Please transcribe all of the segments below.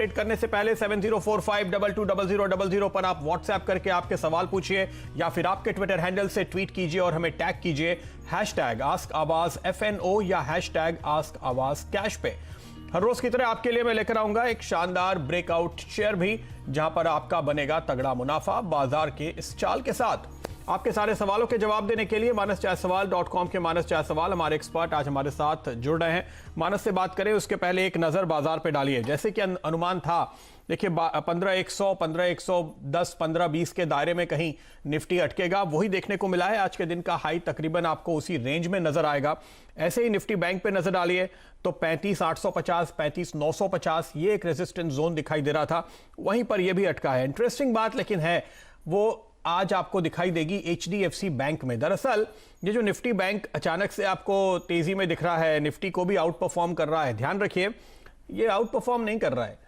Trade करने से पहले 7045220000 पर आप व्हाट्सएप करके आपके सवाल पूछिए या फिर आपके ट्विटर हैंडल से ट्वीट कीजिए और हमें टैग कीजिए #AskAwaz FNO या #AskAwaz कैश पे। हर रोज की तरह आपके लिए मैं लेकर आऊंगा एक शानदार ब्रेकआउट शेयर भी, जहां पर आपका बनेगा तगड़ा मुनाफा बाजार के इस चाल के साथ। आपके सारे सवालों के जवाब देने के लिए manasjaiswal.com के मानस जायसवाल हमारे एक्सपर्ट आज हमारे साथ जुड़ रहे हैं। मानस से बात करें उसके पहले एक नजर बाजार पे डालिए। जैसे कि अनुमान था, देखिए 15,100, 15,110, 15,20 के दायरे में कहीं निफ्टी अटकेगा, वही देखने को मिला है। आज के दिन का हाई तकरीबन आपको उसी रेंज में नजर आएगा। ऐसे ही निफ्टी बैंक पे नजर डालिए तो 35,850, 35,950 ये एक रेजिस्टेंस जोन दिखाई दे रहा था, वहीं पर ये भी अटका है। इंटरेस्टिंग बात लेकिन है वो आज आपको दिखाई देगी HDFC बैंक में। दरअसल ये जो निफ्टी बैंक अचानक से आपको तेजी में दिख रहा है, निफ्टी को भी आउट परफॉर्म कर रहा है, ध्यान रखिए ये आउट परफॉर्म नहीं कर रहा है,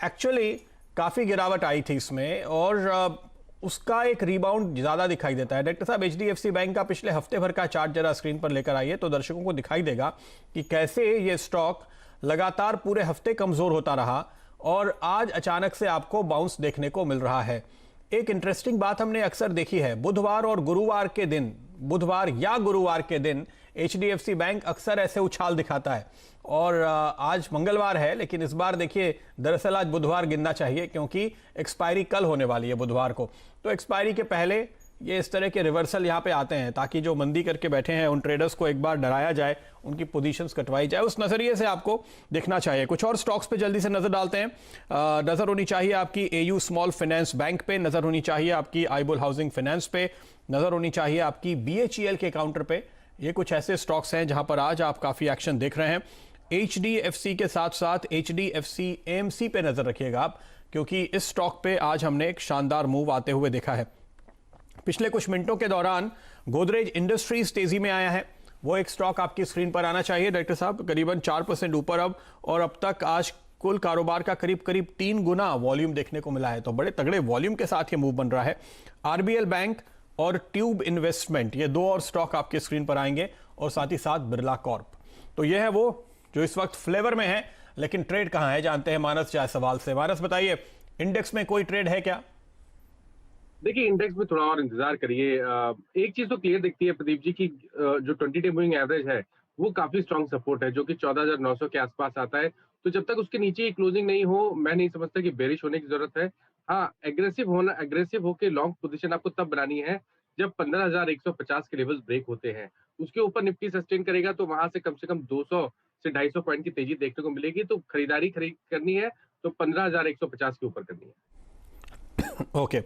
एक्चुअली काफी गिरावट आई थी इसमें और उसका एक रिबाउंड ज्यादा दिखाई देता है। डायरेक्टर साहब HDFC बैंक का पिछले हफ्ते भर का चार्ट जरा स्क्रीन पर लेकर आइए तो दर्शकों को दिखाई देगा कि कैसे ये स्टॉक लगातार पूरे हफ्ते कमजोर होता रहा और आज अचानक से आपको बाउंस देखने को मिल रहा है। एक इंटरेस्टिंग बात हमने अक्सर देखी है, बुधवार और गुरुवार के दिन, बुधवार या गुरुवार के दिन HDFC बैंक अक्सर ऐसे उछाल दिखाता है और आज मंगलवार है लेकिन इस बार देखिए दरअसल आज बुधवार गिनना चाहिए क्योंकि एक्सपायरी कल होने वाली है बुधवार को। तो एक्सपायरी के पहले ये इस तरह के रिवर्सल यहाँ पे आते हैं ताकि जो मंदी करके बैठे हैं उन ट्रेडर्स को एक बार डराया जाए, उनकी पोजीशंस कटवाई जाए, उस नजरिए से आपको देखना चाहिए। कुछ और स्टॉक्स पे जल्दी से नजर डालते हैं। नजर होनी चाहिए आपकी AU स्मॉल फाइनेंस बैंक पे, नजर होनी चाहिए आपकी आईबुल हाउसिंग फाइनेंस पे, नजर होनी चाहिए आपकी BHEL के काउंटर पे। ये कुछ ऐसे स्टॉक्स हैं जहां पर आज आप काफी एक्शन देख रहे हैं। HDFC के साथ साथ HDFC AMC पे नजर रखिएगा आप, क्योंकि इस स्टॉक पे आज हमने एक शानदार मूव आते हुए देखा है। पिछले कुछ मिनटों के दौरान गोदरेज इंडस्ट्रीज तेजी में आया है, वो एक स्टॉक आपकी स्क्रीन पर आना चाहिए डायरेक्टर साहब, करीबन 4% ऊपर अब, और अब तक आज कुल कारोबार का करीब 3 गुना वॉल्यूम देखने को मिला है, तो बड़े तगड़े वॉल्यूम के साथ ये मूव बन रहा है। RBL बैंक और ट्यूब इन्वेस्टमेंट, ये दो और स्टॉक आपके स्क्रीन पर आएंगे और साथ ही साथ बिरला कॉर्प। तो ये है वो जो इस वक्त फ्लेवर में है, लेकिन ट्रेड कहां है जानते हैं मानस जायसवाल से। मानस बताइए, इंडेक्स में कोई ट्रेड है क्या? देखिए, इंडेक्स में थोड़ा और इंतजार करिए। एक चीज तो क्लियर दिखती है प्रदीप जी की जो 20 डे मूविंग एवरेज है वो काफी स्ट्रांग सपोर्ट है जो कि 14,900 के आसपास आता है। तो जब तक उसके नीचे ही क्लोजिंग नहीं हो, मैं नहीं समझता कि बेरिश होने की जरूरत है। हाँ, एग्रेसिव होके लॉन्ग पोजीशन आपको तब बनानी है जब 15,150 के लेवल्स ब्रेक होते हैं। उसके ऊपर निफ्टी सस्टेन करेगा तो वहां से कम 200 से 250 पॉइंट की तेजी देखने को मिलेगी। तो खरीद करनी है तो 15,150 के ऊपर करनी है। ओके,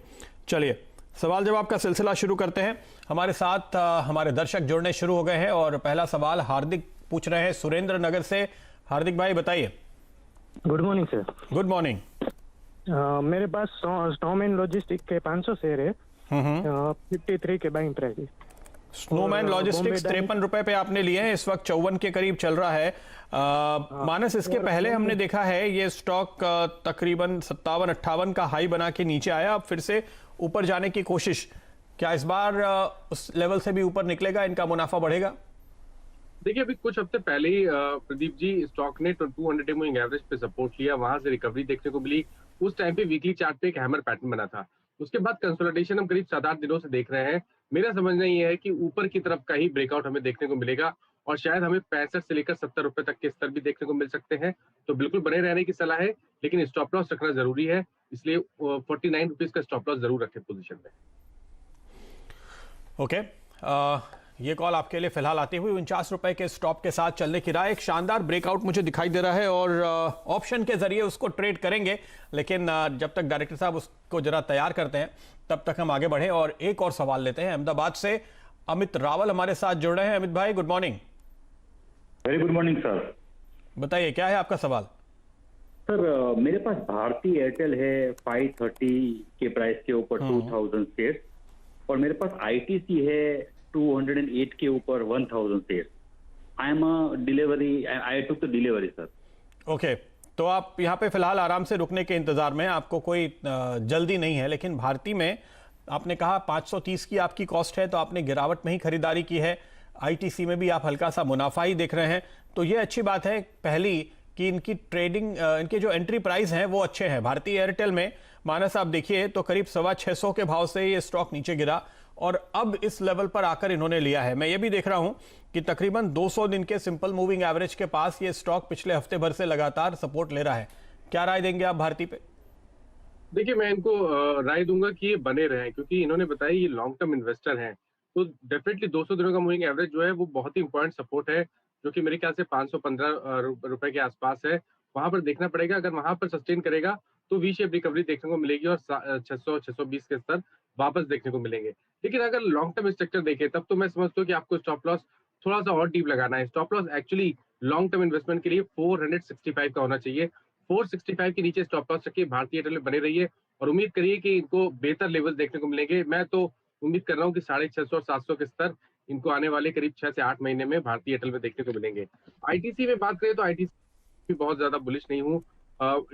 चलिए सवाल जवाब का सिलसिला शुरू करते हैं। हमारे साथ हमारे दर्शक जुड़ने शुरू हो गए हैं और पहला सवाल हार्दिक पूछ रहे हैं सुरेंद्र नगर से। हार्दिक भाई बताइए। Good morning sir. Good morning. मेरे पास स्नोमैन लॉजिस्टिक के 500 शेयर है, 53 के बाइंग प्राइस है। स्नोमैन लॉजिस्टिक्स 53 रुपए पे आपने लिए हैं, इस वक्त 54 के करीब चल रहा है। मानस, इसके पहले हमने देखा है ये स्टॉक तकरीबन 57-58 का हाई बना के नीचे आया, अब फिर से ऊपर जाने की कोशिश, क्या इस बार उस लेवल से भी ऊपर निकलेगा, इनका मुनाफा बढ़ेगा? देखिए, अभी कुछ हफ्ते पहले ही प्रदीप जी स्टॉक ने 200 डे मूविंग एवरेज पे सपोर्ट लिया, वहां से रिकवरी देखने को मिली। उस टाइम पे वीकली चार्ट पे एक हैमर पैटर्न बना था। उसके बाद कंसोलिडेशन हम करीब 7-8 दिनों से देख रहे हैं। मेरा समझना ये है कि ऊपर की तरफ का ही ब्रेकआउट हमें देखने को मिलेगा और शायद हमें 65 से लेकर 70 रुपए तक के स्तर भी देखने को मिल सकते हैं। तो बिल्कुल बने रहने की सलाह है, लेकिन स्टॉप लॉस रखना जरूरी है, इसलिए 49 रुपीज का स्टॉप लॉस जरूर रखें पोजीशन में। ओके, ये कॉल आपके लिए फिलहाल आती हुई 49 रुपए के स्टॉप के साथ चलने की राय। एक शानदार ब्रेकआउट मुझे दिखाई दे रहा है और ऑप्शन के जरिए उसको ट्रेड करेंगे, लेकिन जब तक डायरेक्टर साहब उसको जरा तैयार करते हैं तब तक हम आगे बढ़े और एक और सवाल लेते हैं। अहमदाबाद से अमित रावल हमारे साथ जुड़ रहे हैं। अमित भाई good morning. Very good morning sir. बताइए क्या है आपका सवाल? सर, मेरे पास भारती एयरटेल है 530 के प्राइस के ऊपर 2000 शेयर, और मेरे पास ITC है 208 के ऊपर 1000 share. I took the delivery sir. Okay, तो आप यहाँ पे फिलहाल आराम से रुकने के इंतजार में, आपको कोई जल्दी नहीं है, लेकिन भारती में आपने कहा 530 की आपकी कॉस्ट है तो आपने गिरावट में ही खरीदारी की है। ITC में भी आप हल्का सा मुनाफा ही देख रहे हैं, तो ये अच्छी बात है पहली कि इनकी ट्रेडिंग इनके जो एंट्री प्राइस हैं वो अच्छे हैं। भारतीय एयरटेल में मानस आप देखिए तो करीब 625 के भाव से ये स्टॉक नीचे गिरा और अब इस लेवल पर आकर इन्होंने लिया है। मैं ये भी देख रहा हूं कि तकरीबन 200 दिन के सिंपल मूविंग एवरेज के पास ये स्टॉक पिछले हफ्ते भर से लगातार सपोर्ट ले रहा है। क्या राय देंगे आप भारती पे? देखिए, मैं इनको राय दूंगा कि ये बने रहें, क्योंकि इन्होंने बताया ये लॉन्ग टर्म इन्वेस्टर हैं। तो डेफिनेटली 200 दिनों का मूविंग एवरेज जो है वो बहुत ही इंपॉर्टेंट सपोर्ट है, जो कि मेरे ख्याल से 515 रुपए के आसपास है। वहां पर देखना पड़ेगा, अगर वहां पर सस्टेन करेगा तो वी शेप रिकवरी देखने को मिलेगी और 600-620 के स्तर वापस देखने को मिलेंगे। लेकिन अगर लॉन्ग टर्म स्ट्रक्चर देखें तब तो मैं समझता हूँ कि आपको स्टॉप लॉस थोड़ा सा और डीप लगाना है। Stop loss actually long term investment के लिए 465 का होना चाहिए। 465 के नीचे स्टॉप लॉस रखिए, भारतीय एयरटेल में बने रहिए और उम्मीद करिए कि इनको बेहतर लेवल देखने को मिलेंगे। मैं तो उम्मीद कर रहा हूँ कि 650 और 700 के स्तर इनको आने वाले करीब 6 से 8 महीने में भारतीय एयरटेल में देखने को मिलेंगे। आईटीसी में बात करें तो आईटीसी भी बहुत ज्यादा बुलिश नहीं हूँ।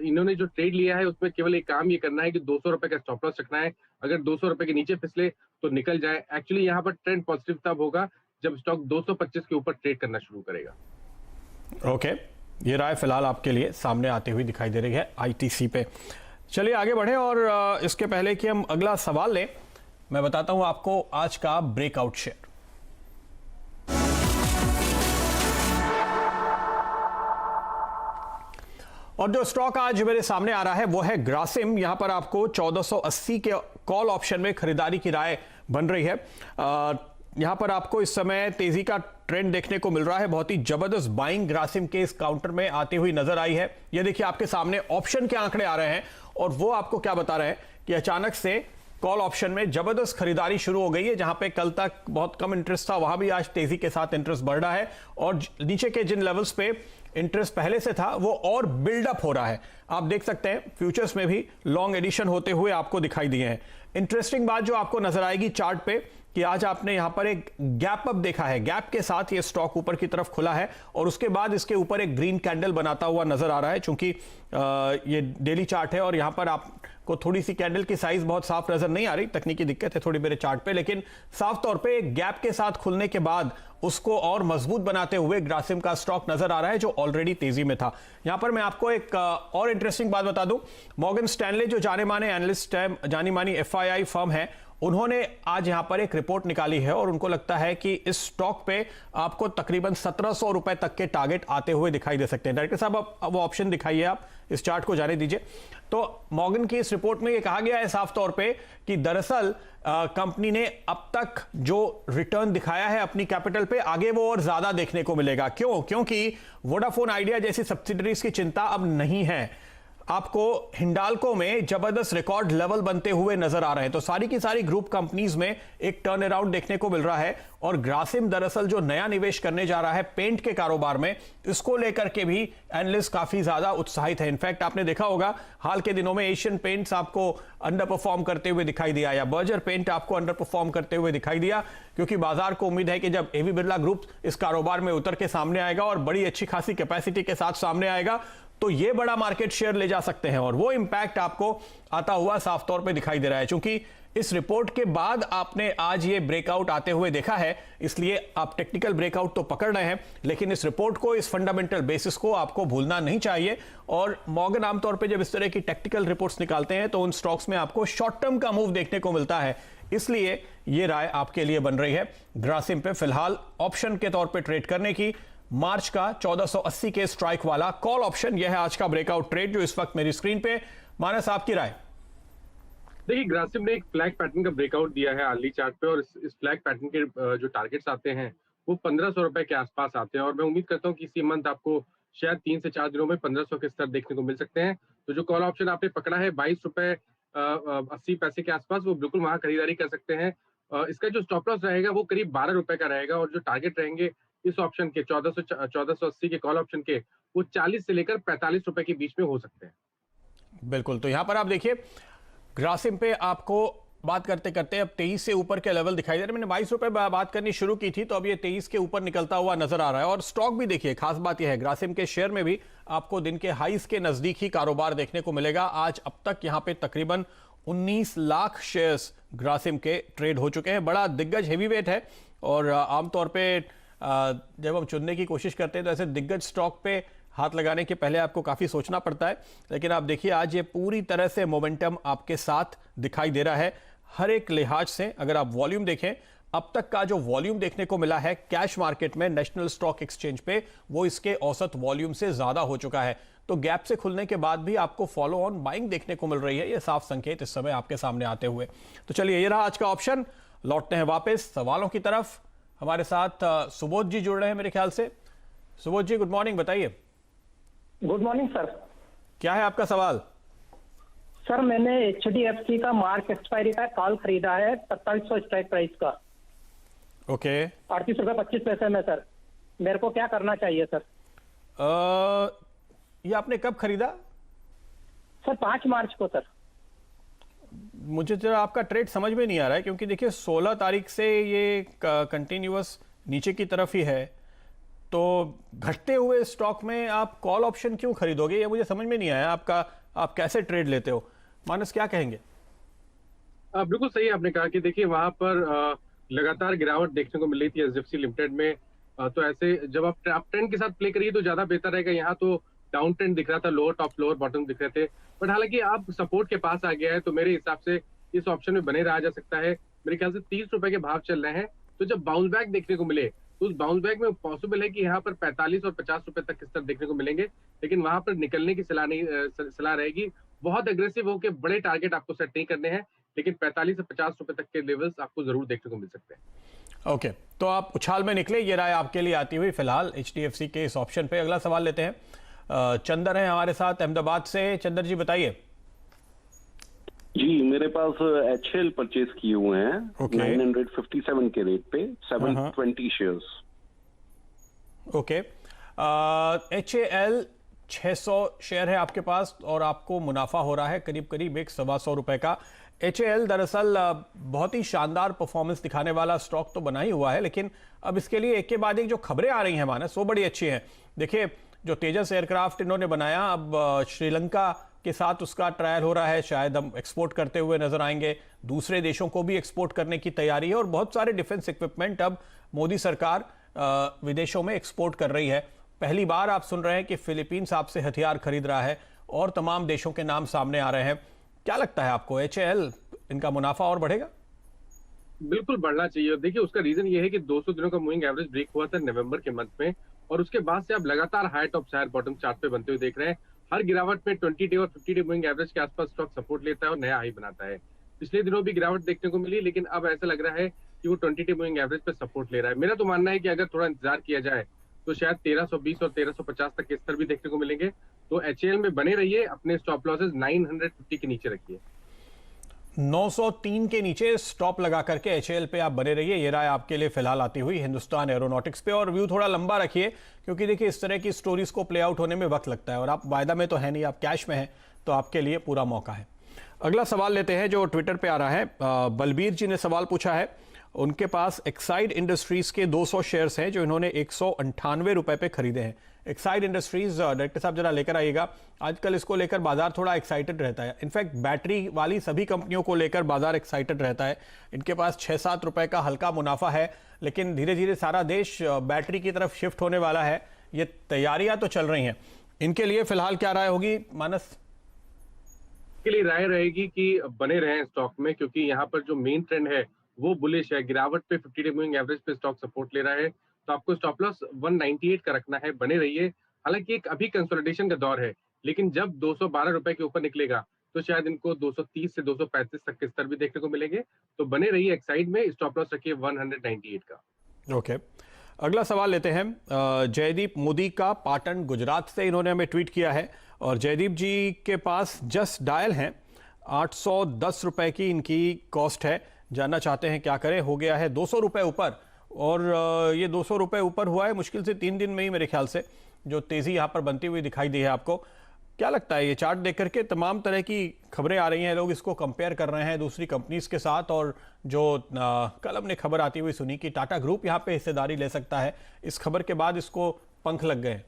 इन्होंने जो ट्रेड लिया है उसमें केवल एक काम ये करना है कि 200 रुपए का स्टॉप लॉस रखना है। अगर 200 रुपए के नीचे फिसले तो निकल जाए। एक्चुअली यहाँ पर ट्रेंड पॉजिटिव तब होगा जब स्टॉक 225 के ऊपर ट्रेड करना शुरू करेगा। ओके, ये राय फिलहाल आपके लिए सामने आती हुई दिखाई दे रही है आईटीसी पे। चलिए आगे बढ़े और इसके पहले कि हम अगला सवाल लें, मैं बताता हूं आपको आज का ब्रेकआउट शेयर। और जो स्टॉक आज मेरे सामने आ रहा है वो है ग्रासिम। यहां पर आपको 1480 के कॉल ऑप्शन में खरीदारी की राय बन रही है। यहां पर आपको इस समय तेजी का ट्रेंड देखने को मिल रहा है। बहुत ही जबरदस्त बाइंग ग्रासिम के इस काउंटर में आती हुई नजर आई है। ये देखिए आपके सामने ऑप्शन के आंकड़े आ रहे हैं और वो आपको क्या बता रहे हैं कि अचानक से कॉल ऑप्शन में जबरदस्त खरीदारी शुरू हो गई है। जहां पे कल तक बहुत कम इंटरेस्ट था वहां भी आज तेजी के साथ इंटरेस्ट बढ़ रहा है और नीचे के जिन लेवल्स पे इंटरेस्ट पहले से था वो और बिल्डअप हो रहा है। आप देख सकते हैं फ्यूचर्स में भी लॉन्ग एडिशन होते हुए आपको दिखाई दिए हैं। इंटरेस्टिंग बात जो आपको नजर आएगी चार्ट पे कि आज आपने यहां पर एक गैप अप देखा है। गैप के साथ ये स्टॉक ऊपर की तरफ खुला है और उसके बाद इसके ऊपर एक ग्रीन कैंडल बनाता हुआ नजर आ रहा है। चूंकि ये डेली चार्ट है और यहां पर आपको थोड़ी सी कैंडल की साइज बहुत साफ नजर नहीं आ रही, तकनीकी दिक्कत है थोड़ी मेरे चार्ट पे, लेकिन साफ तौर पे एक गैप के साथ खुलने के बाद उसको और मजबूत बनाते हुए ग्रासिम का स्टॉक नजर आ रहा है जो ऑलरेडी तेजी में था। यहां पर मैं आपको एक और इंटरेस्टिंग बात बता दूं, मॉर्गन स्टैनले जो जाने माने एनालिस्ट है, जानी मानी एफआईआई फर्म है, उन्होंने आज यहां पर एक रिपोर्ट निकाली है और उनको लगता है कि इस स्टॉक पे आपको तकरीबन 1700 रुपए तक के टारगेट आते हुए दिखाई दे सकते हैं। डायरेक्टर साहब अब वो ऑप्शन दिखाइए, आप इस चार्ट को जाने दीजिए। तो मॉर्गन की इस रिपोर्ट में ये कहा गया है साफ तौर पे कि दरअसल कंपनी ने अब तक जो रिटर्न दिखाया है अपनी कैपिटल पे, आगे वो और ज्यादा देखने को मिलेगा। क्योंकि वोडाफोन आइडिया जैसी सब्सिडरीज की चिंता अब नहीं है। आपको हिंडाल्को में जबरदस्त रिकॉर्ड लेवल बनते हुए नजर आ रहे हैं। तो सारी की सारी ग्रुप कंपनीज में एक टर्न अराउंड देखने को मिल रहा है और ग्रासिम दरअसल जो नया निवेश करने जा रहा है पेंट के कारोबार में, इसको लेकर के भी एनालिस्ट काफी ज्यादा उत्साहित है। इनफैक्ट आपने देखा होगा हाल के दिनों में एशियन पेंट्स आपको अंडर परफॉर्म करते हुए दिखाई दिया या बर्जर पेंट आपको अंडर परफॉर्म करते हुए दिखाई दिया, क्योंकि बाजार को उम्मीद है कि जब एबी बिरला ग्रुप इस कारोबार में उतर के सामने आएगा और बड़ी अच्छी खासी कैपेसिटी के साथ सामने आएगा तो ये बड़ा मार्केट शेयर ले जा सकते हैं और वो इंपैक्ट आपको आता हुआ साफ तौर पे दिखाई दे रहा है। क्योंकि इस रिपोर्ट के बाद आपने आज ये ब्रेकआउट आते हुए देखा है, इसलिए आप टेक्निकल ब्रेकआउट तो पकड़ रहे हैं, लेकिन इस रिपोर्ट को, इस फंडामेंटल बेसिस को आपको भूलना नहीं चाहिए। और मॉर्गन आमतौर पे जब इस तरह की टेक्निकल रिपोर्ट्स निकालते हैं तो उन स्टॉक्स में आपको शॉर्ट टर्म का मूव देखने को मिलता है, इसलिए ये राय आपके लिए बन रही है ग्रासिम पे फिलहाल ऑप्शन के तौर पर ट्रेड करने की। मार्च का 1480 के स्ट्राइक वाला कॉल ऑप्शन, यह है आज का ब्रेकआउट ट्रेड जो इस वक्त मेरी स्क्रीन पे। मानस, आपकी राय? देखिए, ग्रासिम ने एक फ्लैग पैटर्न का ब्रेकआउट दिया है अर्ली चार्ट पे और इस फ्लैग पैटर्न के जो टारगेट्स आते हैं वो 1500 रुपए के आसपास आते हैं और मैं उम्मीद करता हूँ कि इसी मंथ आपको शायद 3 से 4 दिनों में 1500 के स्तर देखने को मिल सकते हैं। तो जो कॉल ऑप्शन आपने पकड़ा है 22 रुपए 80 पैसे के आसपास, वो बिल्कुल वहां खरीदारी कर सकते हैं। इसका जो स्टॉप लॉस रहेगा वो करीब 12 रुपए का रहेगा और जो टारगेट रहेंगे इस ऑप्शन के 1480 के कॉल ऑप्शन के, वो 40 से लेकर 45 रुपए के बीच में हो सकते हैं। बिल्कुल, तो यहां पर आप देखिए ग्रासिम पे आपको बात करते करते अब 23 से ऊपर के लेवल दिखाई दे रहे हैं। मैंने 22 रुपए बात करनी शुरू की थी तो अब ये 23 के ऊपर निकलता हुआ नजर आ रहा है और स्टॉक भी देखिए, खास बात यह है ग्रासिम के शेयर में भी आपको दिन के हाईज के नजदीक ही कारोबार देखने को मिलेगा। आज अब तक यहां पे तकरीबन 19 लाख शेयर्स ग्रासिम के ट्रेड हो चुके हैं। बड़ा दिग्गज हेवीवेट है और आमतौर पे जब हम चुनने की कोशिश करते हैं तो ऐसे दिग्गज स्टॉक पे हाथ लगाने के पहले आपको काफ़ी सोचना पड़ता है, लेकिन आप देखिए आज ये पूरी तरह से मोमेंटम आपके साथ दिखाई दे रहा है हर एक लिहाज से। अगर आप वॉल्यूम देखें, अब तक का जो वॉल्यूम देखने को मिला है कैश मार्केट में नेशनल स्टॉक एक्सचेंज पे, वो इसके औसत वॉल्यूम से ज्यादा हो चुका है। तो गैप से खुलने के बाद भी आपको फॉलो ऑन बाइंग देखने को मिल रही है, ये साफ संकेत इस समय आपके सामने आते हुए। तो चलिए, ये रहा आज का ऑप्शन। लौटते हैं वापस सवालों की तरफ। हमारे साथ सुबोध जी जुड़ रहे हैं मेरे ख्याल से। सुबोध जी, गुड मॉर्निंग, बताइए। Good morning sir. क्या है आपका सवाल? सर, मैंने HDFC का मार्च एक्सपायरी का कॉल खरीदा है 2700 स्ट्राइक प्राइस का। ओके। 38.25 में सर, मेरे को क्या करना चाहिए सर? ये आपने कब खरीदा? सर 5 मार्च को सर। मुझे जरा आपका ट्रेड समझ में नहीं आ रहा है, क्योंकि देखिए 16 तारीख से ये कंटिन्यूअस नीचे की तरफ ही है, तो घटते हुए स्टॉक में आप कॉल ऑप्शन क्यों खरीदोगे, ये मुझे समझ में नहीं आया। आप कैसे ट्रेड लेते हो? मानस, क्या कहेंगे? बिल्कुल सही आपने कहा कि देखिए वहां पर लगातार गिरावट देखने को मिल रही थी एचडीएफसी लिमिटेड में। तो ऐसे जब आप ट्रेंड के साथ प्ले करिए तो ज्यादा बेहतर रहेगा। यहाँ तो डाउन ट्रेंड दिख रहा था, लोअर टॉप लोअर बॉटम दिख रहे थे, बट हालांकि आप सपोर्ट के पास आ गया है, तो मेरे हिसाब से इस ऑप्शन में बने रहा जा सकता है। मेरे ख्याल से 30 रुपए के भाव चल रहे हैं, तो जब बाउंस बैक देखने को मिले तो उस बाउंस बैक में पॉसिबल है कि यहाँ पर 45 और 50 रुपए तक इस तरह देखने को मिलेंगे, लेकिन वहां पर निकलने की सलाह रहेगी। बहुत अग्रेसिव होकर बड़े टारगेट आपको सेट नहीं करने हैं, लेकिन 45 से 50 रुपए तक के लेवल्स आपको जरूर देखने को मिल सकते हैं। ओके, तो आप उछाल में निकले, ये राय आपके लिए आती हुई फिलहाल HDFC के इस ऑप्शन पे। अगला सवाल लेते हैं। चंदर है हमारे साथ अहमदाबाद से। चंदर जी, बताइए। जी, मेरे पास HL परचेज किए हुए हैं। Okay. 957 के रेट पे 720 शेयर्स। ओके। HAL 600 शेयर है आपके पास और आपको मुनाफा हो रहा है करीब करीब 125 रुपए का। HAL दरअसल बहुत ही शानदार परफॉर्मेंस दिखाने वाला स्टॉक तो बना ही हुआ है, लेकिन अब इसके लिए एक के बाद एक जो खबरें आ रही हैं मानस, वो बड़ी अच्छी हैं। देखिए, जो तेजस एयरक्राफ्ट इन्होंने बनाया, अब श्रीलंका के साथ उसका ट्रायल हो रहा है, शायद हम एक्सपोर्ट करते हुए नजर आएंगे। दूसरे देशों को भी एक्सपोर्ट करने की तैयारी है और बहुत सारे डिफेंस इक्विपमेंट अब मोदी सरकार विदेशों में एक्सपोर्ट कर रही है। पहली बार आप सुन रहे हैं कि फिलीपींस आपसे हथियार खरीद रहा है और तमाम देशों के नाम सामने आ रहे हैं। क्या लगता है आपको, HAL इनका मुनाफा और बढ़ेगा? बिल्कुल बढ़ना चाहिए। देखिए, उसका रीजन ये है कि 200 दिनों का मूविंग एवरेज ब्रेक हुआ था नवंबर के मंथ में, और उसके बाद से आप लगातार high top higher bottom chart पे बनते हुए देख रहे हैं। हर गिरावट में 20 डे और 50 डे मूविंग एवरेज के आसपास स्टॉक सपोर्ट लेता है और नया हाई बनाता है। पिछले दिनों भी गिरावट देखने को मिली, लेकिन अब ऐसा लग रहा है कि वो 20 डे मूविंग एवरेज पे सपोर्ट ले रहा है। मेरा तो मानना है कि अगर थोड़ा इंतजार किया जाए तो शायद 1320 और 1350 तक के स्तर भी देखने को मिलेंगे। तो HAL में बने रहिए, अपने स्टॉप लॉसेस 950 के नीचे रखिए। 903 के नीचे स्टॉप लगा करके HAL पे आप बने रहिए, ये राय आपके लिए फिलहाल आती हुई हिंदुस्तान एरोनॉटिक्स पे। और व्यू थोड़ा लंबा रखिए, क्योंकि देखिए इस तरह की स्टोरीज को प्ले आउट होने में वक्त लगता है, और आप वायदा में तो है नहीं, आप कैश में हैं, तो आपके लिए पूरा मौका है। अगला सवाल लेते हैं जो ट्विटर पे आ रहा है। बलबीर जी ने सवाल पूछा है। उनके पास एक्साइड इंडस्ट्रीज के 200 शेयर्स हैं जो इन्होंने 198 रुपए पे खरीदे हैं। एक्साइड इंडस्ट्रीज, डायरेक्टर साहब जरा लेकर आइएगा। आजकल इसको लेकर बाजार थोड़ा एक्साइटेड रहता है, इनफैक्ट बैटरी वाली सभी कंपनियों को लेकर बाजार एक्साइटेड रहता है। इनके पास 6-7 रुपए का हल्का मुनाफा है, लेकिन धीरे धीरे सारा देश बैटरी की तरफ शिफ्ट होने वाला है। ये तैयारियां तो चल रही हैं, इनके लिए फिलहाल क्या राय होगी मानस? के लिए राय रहेगी कि बने रहें स्टॉक में, क्योंकि यहाँ पर जो मेन ट्रेंड है वो बुलिश है। गिरावट पे 50 डे मूविंग एवरेज पे स्टॉक सपोर्ट ले रहा है, तो आपको स्टॉप लॉस 198 का रखना है। बने रहिए। हालांकि एक अभी कंसोलिडेशन का दौर है, लेकिन जब 212 रुपए के ऊपर निकलेगा तो शायद इनको 230 से 235 तक के स्तर भी देखने को मिलेंगे। तो बने रहिए एक्साइड में, स्टॉप लॉस रखिए 198 का। ओके, अगला सवाल लेते हैं। जयदीप मोदी का पाटन गुजरात से, इन्होंने हमें ट्वीट किया है, और जयदीप जी के पास जस्ट डायल हैं, 810 रुपए की इनकी कॉस्ट है। जानना चाहते हैं क्या करें, हो गया है 200 रुपए ऊपर, और ये 200 रुपए ऊपर हुआ है मुश्किल से 3 दिन में ही, मेरे ख्याल से जो तेजी यहां पर बनती हुई दिखाई दी है आपको। क्या लगता है, ये चार्ट देख करके तमाम तरह की खबरें आ रही हैं, लोग इसको कंपेयर कर रहे हैं दूसरी कंपनीज के साथ, और जो कल हमने खबर आती हुई सुनी कि टाटा ग्रुप यहाँ पे हिस्सेदारी ले सकता है, इस खबर के बाद इसको पंख लग गए।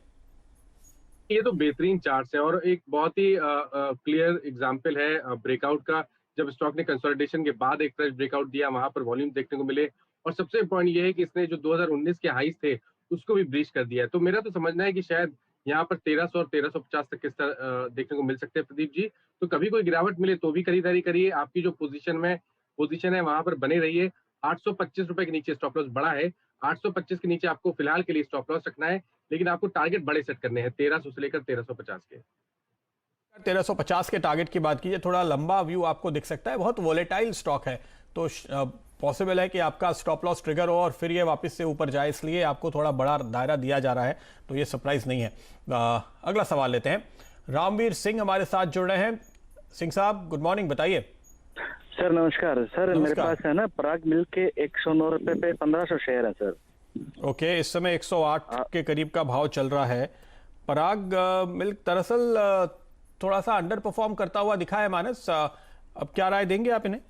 ये तो बेहतरीन चार्ट है और एक बहुत ही क्लियर एग्जांपल है ब्रेकआउट का। जब स्टॉक ने कंसोलिडेशन के बाद एक फ्रेश ब्रेकआउट दिया, वहां पर वॉल्यूम देखने को मिले, और सबसे इम्पोर्टेंट ये है कि इसने जो 2019 के हाईज थे उसको भी ब्रीच कर दिया है। तो मेरा तो समझना है कि शायद यहाँ पर 1300 और 1350 तक के स्तर देखने को मिल सकते हैं प्रदीप जी। तो कभी कोई गिरावट मिले तो भी खरीदारी करिए। आपकी जो पोजीशन है वहां पर बने रहिए। 825 रुपए के नीचे स्टॉप लॉस बड़ा है। 825 के नीचे आपको फिलहाल के लिए स्टॉप लॉस रखना है, लेकिन आपको टारगेट बड़े सेट करने हैं 1300 से लेकर 1350 के। 1350 के टारगेट की बात कीजिए, थोड़ा लंबा व्यू आपको दिख सकता है, बहुत वोलेटाइल स्टॉक है, तो पॉसिबल है कि आपका स्टॉप लॉस ट्रिगर हो और फिर ये वापस से ऊपर जाए, इसलिए आपको थोड़ा बड़ा दायरा दिया जा रहा है, तो ये सरप्राइज नहीं है। अगला सवाल लेते हैं। रामवीर सिंह हमारे साथ जुड़ रहे हैं। सिंह साहब गुड मॉर्निंग, बताइए। सर नमस्कार। सर मेरे पास है ना पराग मिल्क के 109 रुपए पे 1500 शेयर है सर। ओके, इस समय 108 के करीब का भाव चल रहा है। पराग मिल्क दरअसल थोड़ा सा अंडर परफॉर्म करता हुआ दिखा है मानस, अब क्या राय देंगे आप इन्हें?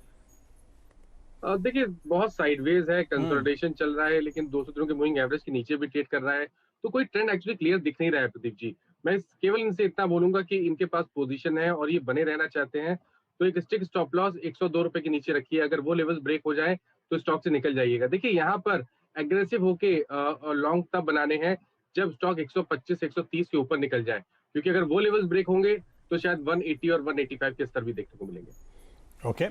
देखिए बहुत साइडवेज है, कंसोलिडेशन चल रहा है, लेकिन 200 दिनों के मूविंग एवरेज के नीचे भी ट्रेड कर रहा है, तो कोई ट्रेंड एक्चुअली क्लियर दिख नहीं रहा है प्रदीप जी। मैं केवल इनसे इतना बोलूंगा कि इनके पास पोजीशन है और ये बने रहना चाहते हैं, तो एक स्टिक स्टॉप लॉस 102 रुपए के नीचे रखिए। अगर वो लेवल्स ब्रेक हो जाए तो स्टॉक से निकल जाइएगा। देखिए यहाँ पर एग्रेसिव होके लॉन्ग तब बनाने हैं जब स्टॉक 125 130 के ऊपर निकल जाए, क्योंकि अगर वो लेवल्स ब्रेक होंगे तो शायद 180 और 185 के स्तर भी देखने को मिलेंगे। ओके,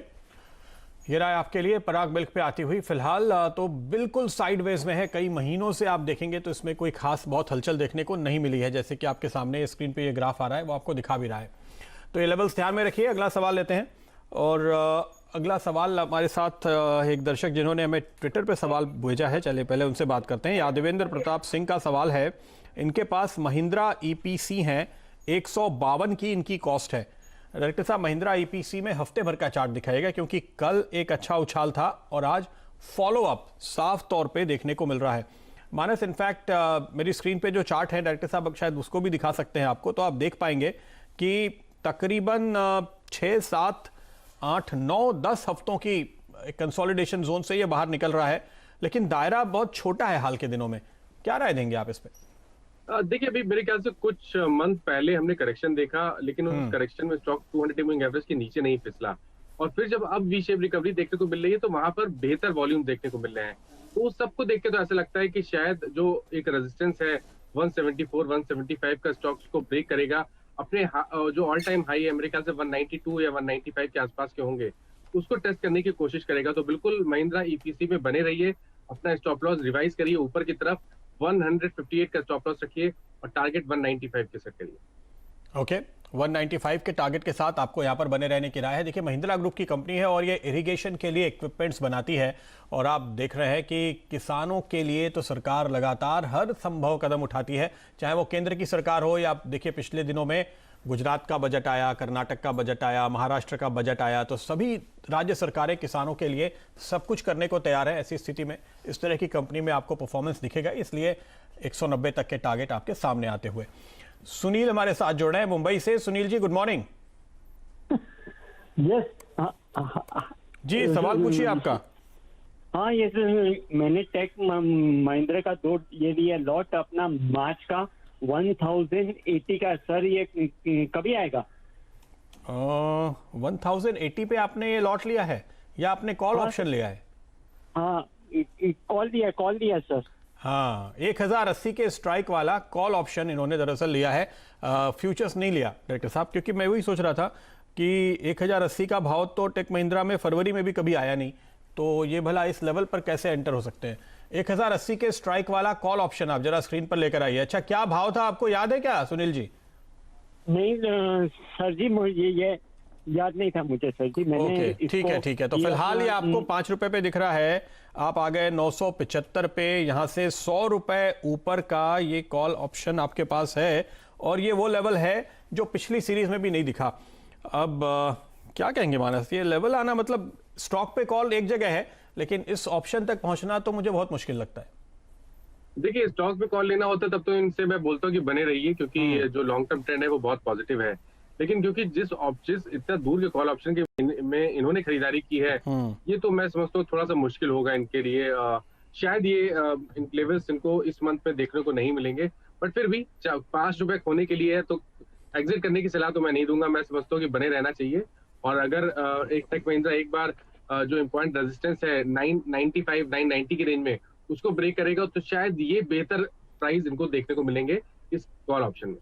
ये राय आपके लिए पराग मिल्क पे आती हुई। फिलहाल तो बिल्कुल साइडवेज में है, कई महीनों से आप देखेंगे तो इसमें कोई खास बहुत हलचल देखने को नहीं मिली है, जैसे कि आपके सामने स्क्रीन पे ये ग्राफ आ रहा है वो आपको दिखा भी रहा है, तो ये लेवल्स ध्यान में रखिए। अगला सवाल लेते हैं, और अगला सवाल हमारे साथ एक दर्शक जिन्होंने हमें ट्विटर पे सवाल भेजा है, चलिए पहले उनसे बात करते हैं। यादवेंद्र प्रताप सिंह का सवाल है, इनके पास महिंद्रा ईपीसी है, 152 की इनकी कॉस्ट है। डायरेक्टर साहब, महिंद्रा ईपीसी में हफ्ते भर का चार्ट दिखाएगा, क्योंकि कल एक अच्छा उछाल था और आज फॉलो अप साफ तौर पे देखने को मिल रहा है। मानस, इनफैक्ट मेरी स्क्रीन पे जो चार्ट है डायरेक्टर साहब शायद उसको भी दिखा सकते हैं आपको, तो आप देख पाएंगे कि तकरीबन 6, 7, 8, 9, 10 हफ्तों की कंसोलिडेशन जोन से ये बाहर निकल रहा है, लेकिन दायरा बहुत छोटा है हाल के दिनों में। क्या राय देंगे आप इस पे? देखिए अभी मेरे ख्याल से कुछ मंथ पहले हमने करेक्शन देखा, लेकिन उस करेक्शन में स्टॉक 200 मूविंग एवरेज के नीचे नहीं फिसला, और फिर जब अब वी शेप रिकवरी देखने को मिल रही है तो वहां पर बेहतर वॉल्यूम देखने को मिल रहे हैं। तो उस सबको देख के तो ऐसा लगता है कि शायद जो एक रेजिस्टेंस है 174 175 का स्टॉक को ब्रेक करेगा, अपने जो ऑल टाइम हाई है मेरे ख्याल से 192 या 195 के आसपास के होंगे, उसको टेस्ट करने की कोशिश करेगा। तो बिल्कुल महिंद्रा ईपीसी में बने रहिए, अपना स्टॉप लॉस रिवाइज करिए ऊपर की तरफ, 158 का स्टॉप लॉस रखिए और टारगेट 195 के सेट करिए। ओके, 195 के टारगेट के साथ आपको यहां पर बने रहने की राय है। देखिए महिंद्रा ग्रुप की कंपनी है और ये इरिगेशन के लिए इक्विपमेंट्स बनाती है, और आप देख रहे हैं कि किसानों के लिए तो सरकार लगातार हर संभव कदम उठाती है, चाहे वो केंद्र की सरकार हो या देखिए पिछले दिनों में गुजरात का बजट आया, कर्नाटक का बजट आया, महाराष्ट्र का बजट आया, तो सभी राज्य सरकारें किसानों के लिए सब कुछ करने को तैयार है। ऐसी स्थिति में इस तरह की कंपनी में आपको परफॉर्मेंस दिखेगा, इसलिए 190 तक के टारगेट आपके सामने आते हुए। सुनील हमारे साथ जुड़ रहे हैं मुंबई से। Sunil ji good morning. Yes जी, सवाल पूछिए आपका। हाँ ये मैंने टेक महिंद्रा का 2 ये लिया लॉट अपना मार्च का 1080 का। सर ये कभी आएगा? 1080 पे आपने ये लॉट लिया है या आपने कॉल ऑप्शन लिया है? हाँ कॉल दिया सर। हाँ, 1080 के स्ट्राइक वाला कॉल ऑप्शन इन्होंने दरअसल लिया है, फ्यूचर्स नहीं लिया डायरेक्टर साहब, क्योंकि मैं वही सोच रहा था कि 1080 का भाव तो टेक महिंद्रा में फरवरी में भी कभी आया नहीं, तो ये भला इस लेवल पर कैसे एंटर हो सकते हैं। 1080 के स्ट्राइक वाला कॉल ऑप्शन आप जरा स्क्रीन पर लेकर आइए। अच्छा, क्या भाव था आपको याद है क्या सुनील जी? नहीं सर जी, मुझे ये याद नहीं था मुझे सर जी। मैंने ठीक है, तो फिलहाल ये आपको 5 रुपए पे दिख रहा है, आप आ गए 975 पे, यहां से 100 रुपए ऊपर का ये कॉल ऑप्शन आपके पास है, और ये वो लेवल है जो पिछली सीरीज में भी नहीं दिखा। अब क्या कहेंगे मानस, ये लेवल आना मतलब स्टॉक पे कॉल एक जगह है, लेकिन इस ऑप्शन तक पहुंचना तो मुझे बहुत मुश्किल लगता है। देखिए स्टॉक पे कॉल लेना होता है तब तो इनसे मैं बोलता हूँ कि बने रहिए, क्योंकि जो लॉन्ग टर्म ट्रेंड है वो बहुत पॉजिटिव है, लेकिन क्योंकि जिस इतना दूर के कॉल ऑप्शन के में इन्होंने खरीदारी की है, ये तो मैं समझता हूँ थोड़ा सा मुश्किल होगा इनके लिए। शायद ये लेवल्स इनको इस मंथ में देखने को नहीं मिलेंगे, बट फिर भी 5 रुपए खोने के लिए है तो एग्जिट करने की सलाह तो मैं नहीं दूंगा। मैं समझता हूँ कि बने रहना चाहिए, और अगर एक टेक महिंद्रा एक बार जो इम्पोर्टेंट रेजिस्टेंस है 995 990 की रेंज में उसको ब्रेक करेगा तो शायद ये बेहतर प्राइस इनको देखने को मिलेंगे इस कॉल ऑप्शन में।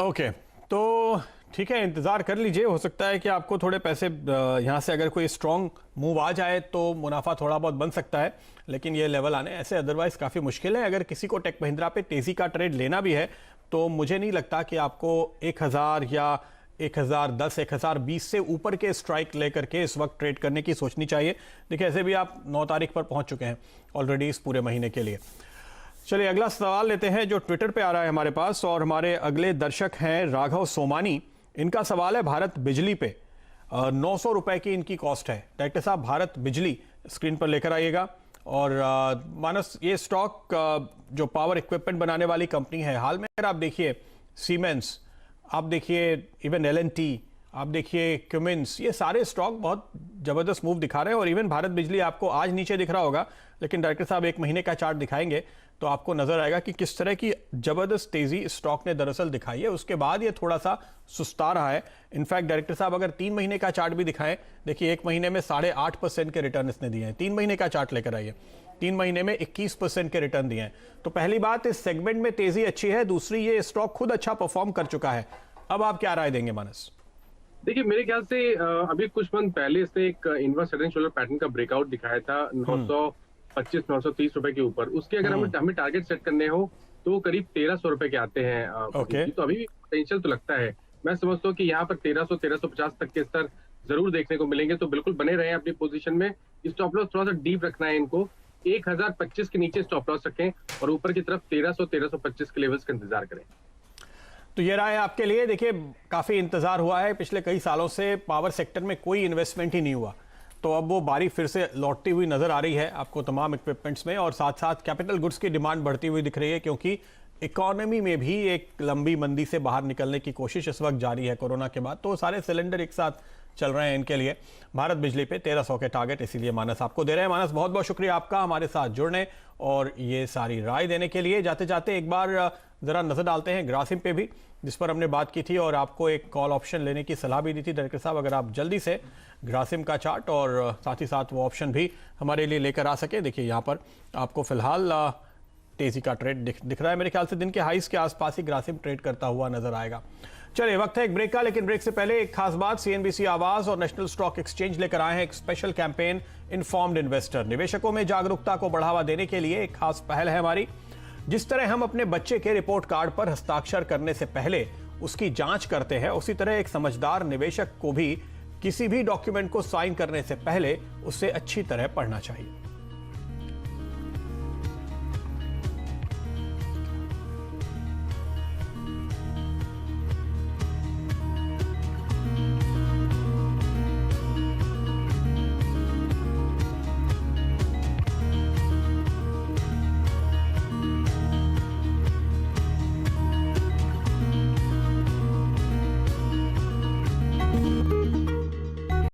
ओके, तो ठीक है, इंतज़ार कर लीजिए। हो सकता है कि आपको थोड़े पैसे यहाँ से अगर कोई स्ट्रॉन्ग मूव आ जाए तो मुनाफा थोड़ा बहुत बन सकता है, लेकिन ये लेवल आने ऐसे अदरवाइज काफ़ी मुश्किल है। अगर किसी को टेक महिंद्रा पे तेज़ी का ट्रेड लेना भी है तो मुझे नहीं लगता कि आपको 1000 या 1010, 1020 से ऊपर के स्ट्राइक लेकर के इस वक्त ट्रेड करने की सोचनी चाहिए। देखिए, ऐसे भी आप 9 तारीख पर पहुंच चुके हैं ऑलरेडी इस पूरे महीने के लिए। चलिए अगला सवाल लेते हैं जो ट्विटर पे आ रहा है हमारे पास, और हमारे अगले दर्शक हैं राघव सोमानी। इनका सवाल है भारत बिजली पे। 900 रुपए की इनकी कॉस्ट है। डायरेक्टर साहब, भारत बिजली स्क्रीन पर लेकर आइएगा। और मानस, ये स्टॉक जो पावर इक्विपमेंट बनाने वाली कंपनी है, हाल में अगर आप देखिए सीमेंस, आप देखिए इवन L&T, आप देखिए क्यूमिंस, ये सारे स्टॉक बहुत ज़बरदस्त मूव दिखा रहे हैं। और इवन भारत बिजली आपको आज नीचे दिख रहा होगा, लेकिन डायरेक्टर साहब एक महीने का चार्ट दिखाएंगे तो आपको नजर आएगा कि किस तरह की जबरदस्त तेजी स्टॉक ने दरअसल दिखाई है। उसके बाद ये थोड़ा सा सुस्ता रहा है। इनफैक्ट डायरेक्टर साहब अगर 3 महीने का चार्ट भी दिखाएं, देखिए एक महीने में 8.5% के रिटर्न इसने दिए हैं। 3 महीने का चार्ट लेकर आइए, 3 महीने में 21% के रिटर्न दिए हैं। तो पहली बात, इस सेगमेंट में तेजी अच्छी है। दूसरी, ये स्टॉक खुद अच्छा परफॉर्म कर चुका है। अब आप क्या राय देंगे मानस? देखिए, मेरे ख्याल से अभी कुछ मंथ पहले इसने एक inverse head and shoulder pattern का ब्रेकआउट दिखाया था 925-930 रुपए के ऊपर। उसके अगर हमें टारगेट सेट करने हो तो करीब 1300 रुपए के आते हैं। तो अभी भी पोटेंशियल तो लगता है। मैं समझता हूँ कि यहाँ पर 1300-1350 तक के स्तर जरूर देखने को मिलेंगे, तो बिल्कुल बने रहे अपनी पोजीशन में। स्टॉप लॉस थोड़ा सा डीप रखना है इनको। 1025 के नीचे स्टॉप लॉस रखें और ऊपर की तरफ 1300-1325 के लेवल्स का इंतजार करें। तो ये रहा है आपके लिए। देखिए, काफ़ी इंतज़ार हुआ है, पिछले कई सालों से पावर सेक्टर में कोई इन्वेस्टमेंट ही नहीं हुआ, तो अब वो बारी फिर से लौटती हुई नज़र आ रही है आपको तमाम इक्विपमेंट्स में। और साथ साथ कैपिटल गुड्स की डिमांड बढ़ती हुई दिख रही है, क्योंकि इकोनॉमी में भी एक लंबी मंदी से बाहर निकलने की कोशिश इस वक्त जारी है कोरोना के बाद। तो सारे सिलेंडर एक साथ चल रहे हैं इनके लिए। भारत बिजली पे 1300 के टारगेट इसीलिए मानस आपको दे रहे हैं। मानस, बहुत बहुत शुक्रिया आपका हमारे साथ जुड़ने और ये सारी राय देने के लिए। जाते जाते एक बार ज़रा नज़र डालते हैं ग्रासिम पे भी, जिस पर हमने बात की थी और आपको एक कॉल ऑप्शन लेने की सलाह भी दी थी डायरेक्टर साहब। अगर आप जल्दी से ग्रासिम का चार्ट और साथ ही साथ वो ऑप्शन भी हमारे लिए लेकर आ सके। देखिए, यहाँ पर आपको फिलहाल तेजी का ट्रेड दिख रहा है। मेरे ख्याल से दिन के हाईस के आसपास ही ग्रासिम ट्रेड करता हुआ नजर आएगा। चलिए, वक्त है एक ब्रेक का, लेकिन ब्रेक से पहले एक खास बात। CNBC आवाज और नेशनल स्टॉक एक्सचेंज लेकर आए हैं एक स्पेशल कैंपेन, इन्फॉर्म्ड इन्वेस्टर। निवेशकों में जागरूकता को बढ़ावा देने के लिए एक खास पहल है हमारी। जिस तरह हम अपने बच्चे के रिपोर्ट कार्ड पर हस्ताक्षर करने से पहले उसकी जांच करते हैं, उसी तरह एक समझदार निवेशक को भी किसी भी डॉक्यूमेंट को साइन करने से पहले उसे अच्छी तरह पढ़ना चाहिए।